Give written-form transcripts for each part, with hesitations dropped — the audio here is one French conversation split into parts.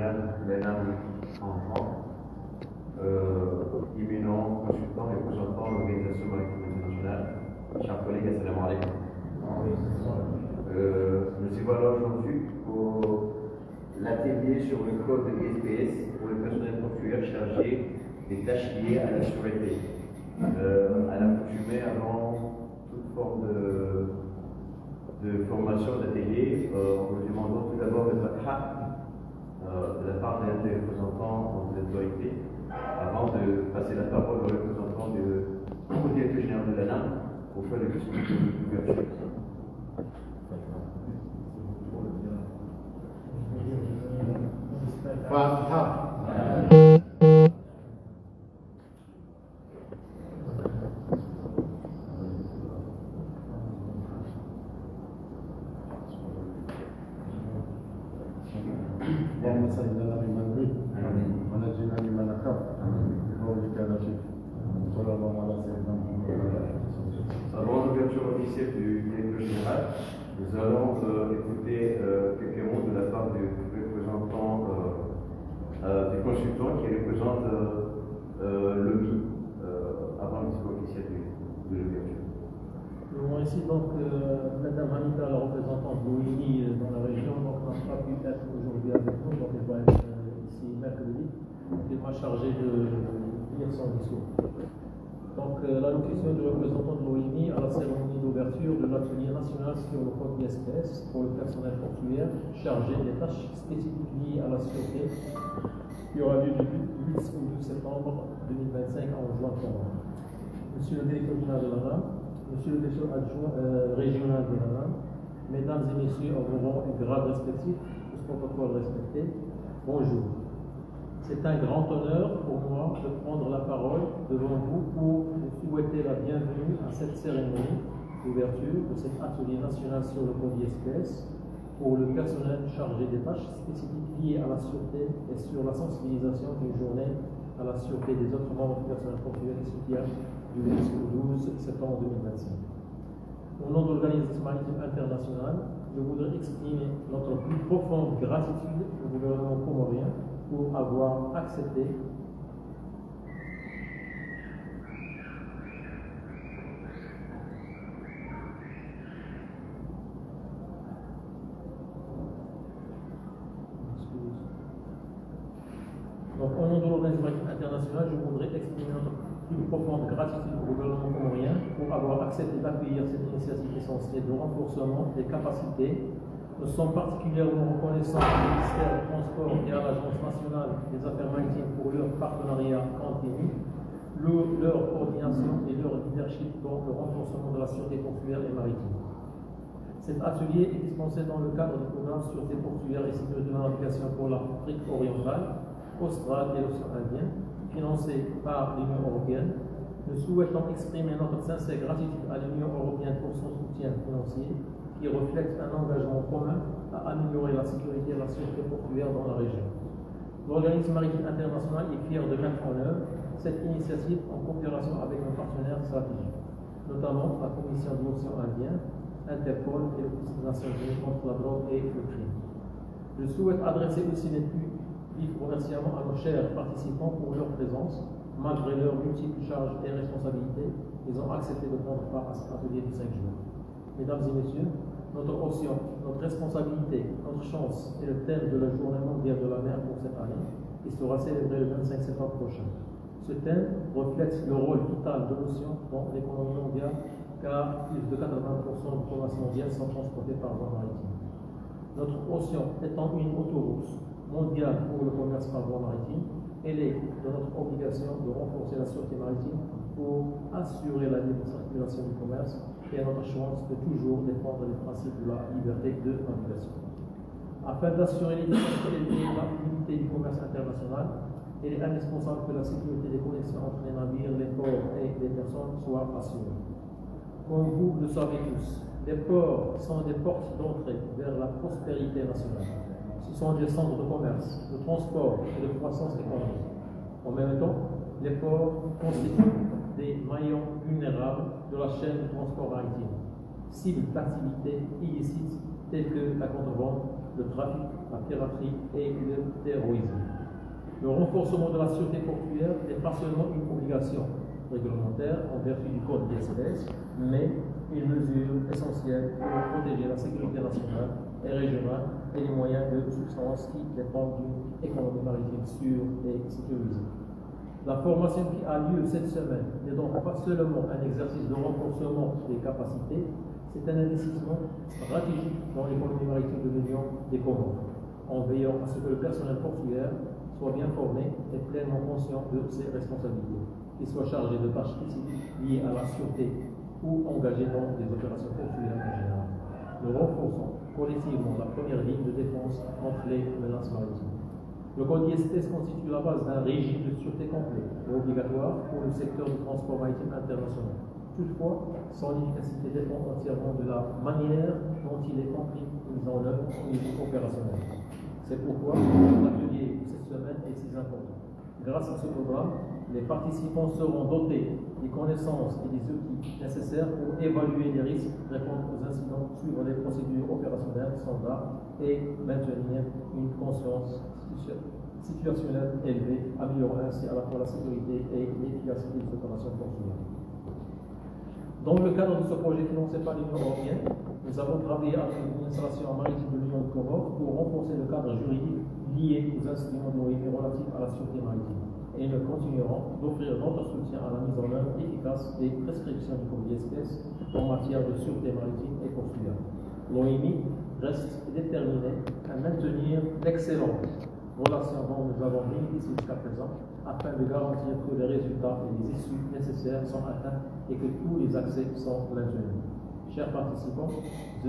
régional l'ENAM en France, imminent consultant et représentant l'Organisation maritime internationale. Chers collègues, assalamu alaikum. Nous y voilà aujourd'hui pour l'atelier sur le code ISPS pour le personnel portuaire chargé des tâches liées à la sûreté. À l'accoutumée, avant toute forme de formation d'atelier, nous demandons tout d'abord le fatha de la part d'un des représentants de l'autorité, avant de passer la parole au représentant du directeur général de l'ANAM pour faire le discours d'ouverture. Avant l'ouverture officielle du directeur général, nous allons écouter quelques mots de la part du représentant, du consultant qui représente l'OMI avant le discours officiel de l'ouverture. Nous avons ici donc Madame Hamida, la représentante de l'OMI dans la région, donc n'a pas pu être aujourd'hui avec nous, donc elle va être ici mercredi. Elle m'a chargé de lire son discours. Donc l'allocution du représentant de l'OMI à la cérémonie d'ouverture de l'atelier national sur le code ISPS pour le personnel portuaire chargé des tâches spécifiques liées à la sûreté qui aura lieu du 8 au 12 septembre 2025 en juin. Monsieur le directeur général de l'ANAM, Monsieur le directeur adjoint régional de l'ANAM, Mesdames et Messieurs en vos rangs et grades respectifs, tous protocoles respectés, bonjour. C'est un grand honneur pour moi de prendre la parole devant vous pour vous souhaiter la bienvenue à cette cérémonie d'ouverture de cet atelier national sur le code ISPS pour le personnel chargé des tâches spécifiques liées à la sûreté et sur la sensibilisation d'une journée à la sûreté des autres membres du personnel portuaire et soutien du 10 au 12 septembre 2025. Au nom de l'Organisation maritime internationale, je voudrais exprimer notre plus profonde gratitude au gouvernement comorien pour avoir accepté Donc, au nom de l'Organisation maritime internationale, je voudrais exprimer notre plus profonde gratitude au gouvernement comorien pour avoir accepté d'accueillir cette initiative essentielle de renforcement des capacités. Nous sommes particulièrement reconnaissants au ministère des Transports et à l'Agence nationale des affaires maritimes pour leur partenariat continu, leur coordination et leur leadership dans le renforcement de la sûreté portuaire et maritime. Cet atelier est dispensé dans le cadre du programme Sûreté portuaire et sécurité de la navigation pour l'Afrique orientale, australe et l'océan Indien, financé par l'Union européenne. Nous souhaitons exprimer notre sincère gratitude à l'Union européenne pour son soutien financier qui reflète un engagement commun à améliorer la sécurité et la sûreté portuaire dans la région. L'Organisme maritime international est fier de mettre en œuvre cette initiative en coopération avec nos partenaires stratégiques, notamment la Commission de l'océan Indien, Interpol et l'Office des Nations Unies contre la drogue et le crime. Je souhaite adresser aussi mes plus vifs remerciements à nos chers participants pour leur présence. Malgré leurs multiples charges et responsabilités, ils ont accepté de prendre part à cet atelier de 5 jours. Mesdames et messieurs, notre option, notre responsabilité, notre chance est le thème de la Journée mondiale de la mer pour cette année, qui sera célébrée le 25 septembre prochain. Ce thème reflète le rôle vital de l'océan dans l'économie mondiale, car plus de 80% du commerce mondial sont transportés par voie maritime. Notre océan étant une autoroute mondiale pour le commerce par voie maritime, elle est de notre obligation de renforcer la sûreté maritime pour assurer la libre circulation du commerce et notre chance de toujours défendre les principes de la liberté de navigation. Afin d'assurer l'efficacité et la fluidité du commerce international, il est indispensable que la sécurité des connexions entre les navires, les ports et les personnes soit assurée. Comme vous le savez tous, les ports sont des portes d'entrée vers la prospérité nationale. Ce sont des centres de commerce, de transport et de croissance économique. En même temps, les ports constituent des maillons vulnérables de la chaîne de transport maritime, cibles d'activités illicites telles que la contrebande, le trafic la piraterie et le terrorisme. Le renforcement de la sûreté portuaire n'est pas seulement une obligation réglementaire en vertu du code d'espèces, mais une mesure essentielle pour protéger la sécurité nationale et régionale et les moyens de subsistance qui dépendent d'une économie maritime sûre et sécurisée. La formation qui a lieu cette semaine n'est donc pas seulement un exercice de renforcement des capacités, c'est un investissement stratégique dans l'économie maritime de l'Union des Comores, en veillant à ce que le personnel portuaire soit bien formé et pleinement conscient de ses responsabilités, qu'il soit chargé de tâches spécifiques liées à la sûreté ou engagé dans des opérations portuaires en général. Nous renforçons collectivement la première ligne de défense contre les menaces maritimes. Le code ISPS constitue la base d'un régime de sûreté complet et obligatoire pour le secteur du transport maritime international. Toutefois, son efficacité dépend entièrement de la manière dont il est compris et mis en œuvre au niveau opérationnel. C'est pourquoi l'atelier de cette semaine est si important. Grâce à ce programme, les participants seront dotés des connaissances et des outils nécessaires pour évaluer les risques, répondre aux incidents, suivre les procédures opérationnelles standards et maintenir une conscience situationnelle élevée, améliorant ainsi à la fois la sécurité et l'efficacité des opérations portuaires. Dans le cadre de ce projet financé par l'Union européenne, nous avons travaillé avec l'administration maritime de l'Union de Comores pour renforcer le cadre juridique lié aux instruments de l'OIM relatifs à la sûreté maritime. Et nous continuerons d'offrir notre soutien à la mise en œuvre efficace des prescriptions du code d'espèces en matière de sûreté maritime et portuaire. L'OIM reste déterminé à maintenir l'excellente relation dont nous avons bénéficié jusqu'à présent afin de garantir que les résultats et les issues nécessaires sont atteints et que tous les accès sont maintenus. Chers participants, je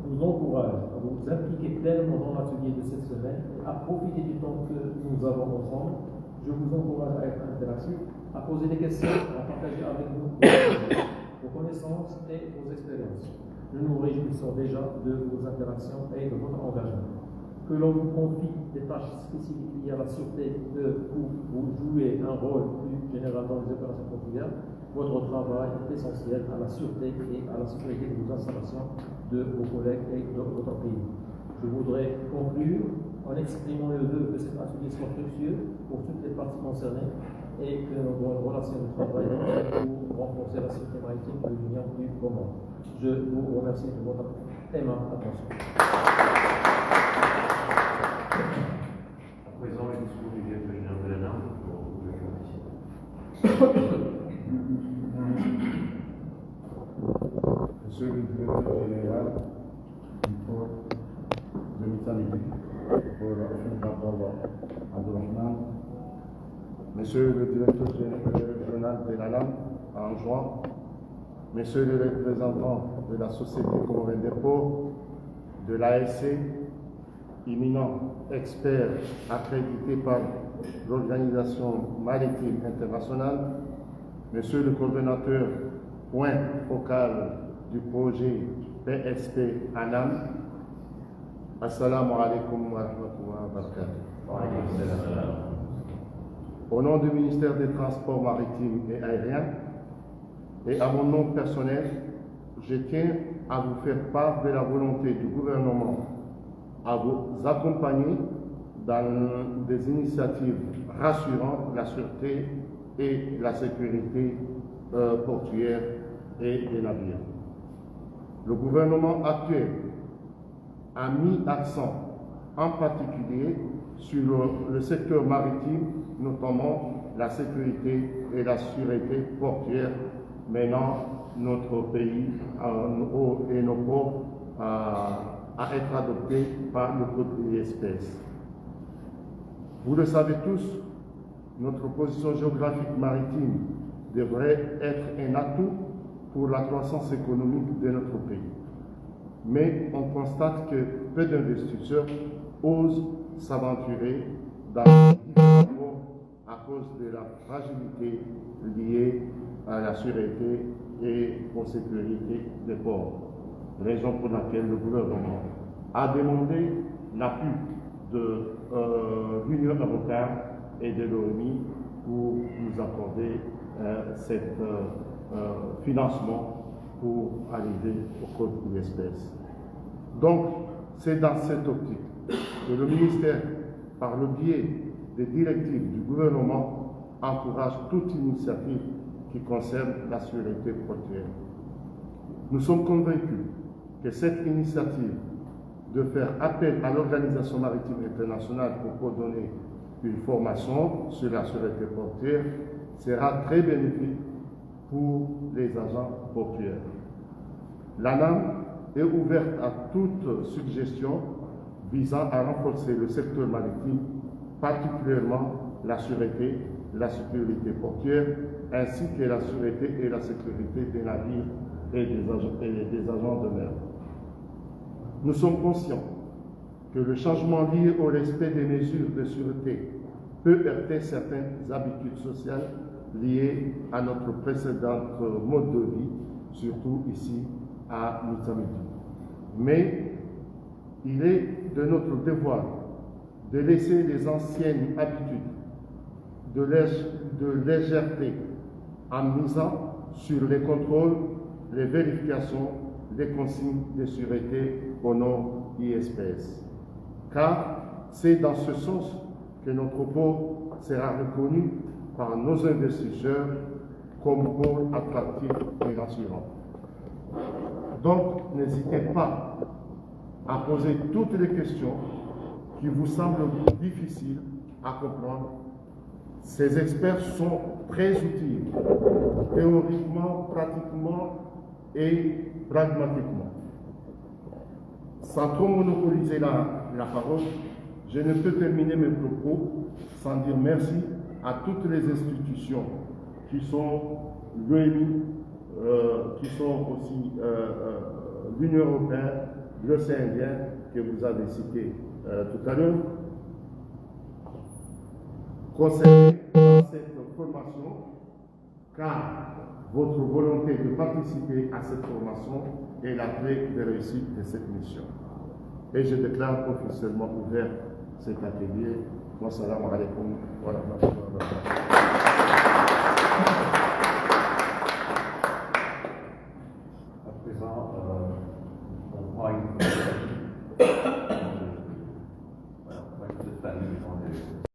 vous encourage à vous impliquer pleinement dans l'atelier de cette semaine et à profiter du temps que nous avons ensemble. Je vous encourage à être interactif, à poser des questions, à partager avec nous vos connaissances et vos expériences. Nous nous réjouissons déjà de vos interactions et de votre engagement. Que l'on vous confie des tâches spécifiques liées à la sûreté pour vous jouer un rôle plus général dans les opérations portuaires, votre travail est essentiel à la sûreté et à la sécurité de vos installations, de vos collègues et de votre pays. Je voudrais conclure en exprimant le vœu que cet atelier soit fructueux pour toutes les parties concernées et que nos relations de travail pour renforcer la sécurité maritime de l'Union du Comores. Je vous remercie de votre aimable attention. À présent, le discours du directeur général de l'ANAM pour le juridique. Monsieur le directeur général du port de Mitanidi, pour Abdourahman, Monsieur le directeur général de l'ANAM en juin, Messieurs les représentants de la Société comorienne des ports, de l'ASC, éminents experts accrédités par l'Organisation maritime internationale, Monsieur le coordonnateur point focal du projet PSP ANAM, Assalamu alaikum wa rahmatullahi wa barakatuh. Au nom du ministère des Transports maritimes et aériens et à mon nom personnel, je tiens à vous faire part de la volonté du gouvernement à vous accompagner dans des initiatives rassurant la sûreté et la sécurité portuaire et des navires. Le gouvernement actuel a mis accent en particulier sur le secteur maritime, notamment la sécurité et la sûreté portuaire, menant notre pays et nos ports à être adoptés par le code d'espèces. Vous le savez tous, notre position géographique maritime devrait être un atout pour la croissance économique de notre pays. Mais on constate que peu d'investisseurs osent s'aventurer dans le ports à cause de la fragilité liée à la sûreté et aux sécurités des ports. Raison pour laquelle le gouvernement a demandé l'appui de l'Union européenne et de l'OMI pour nous accorder cet financement pour arriver au code d'espèces. Donc, c'est dans cette optique que le ministère, par le biais des directives du gouvernement, encourage toute initiative qui concerne la sûreté portuaire. Nous sommes convaincus que cette initiative de faire appel à l'Organisation maritime internationale pour coordonner une formation sur la sûreté portuaire sera très bénéfique pour les agents portuaires. L'ANAM est ouverte à toute suggestion visant à renforcer le secteur maritime, particulièrement la sûreté, la sécurité portuaire, ainsi que la sûreté et la sécurité des navires et des agents de mer. Nous sommes conscients que le changement lié au respect des mesures de sûreté peut heurter certaines habitudes sociales liées à notre précédent mode de vie, surtout ici à Mitamidi. Mais il est de notre devoir de laisser les anciennes habitudes de légèreté en misant sur les contrôles, les vérifications, les consignes de sûreté au nom ISPS. Car c'est dans ce sens que notre port sera reconnu par nos investisseurs comme port attractif et rassurant. Donc, n'hésitez pas à poser toutes les questions qui vous semblent difficiles à comprendre. Ces experts sont très utiles, théoriquement, pratiquement et pragmatiquement. Sans trop monopoliser la parole, je ne peux terminer mes propos sans dire merci à toutes les institutions qui sont l'ONU, qui sont aussi l'Union européenne, l'océan Indien que vous avez cité tout à l'heure, concernés dans cette formation, car votre volonté de participer à cette formation est la clé de réussite de cette mission. Et je déclare officiellement ouvert cet atelier. Wassalamu alaikum wa rahmatullahi wa barakatuh. À présent, on prend une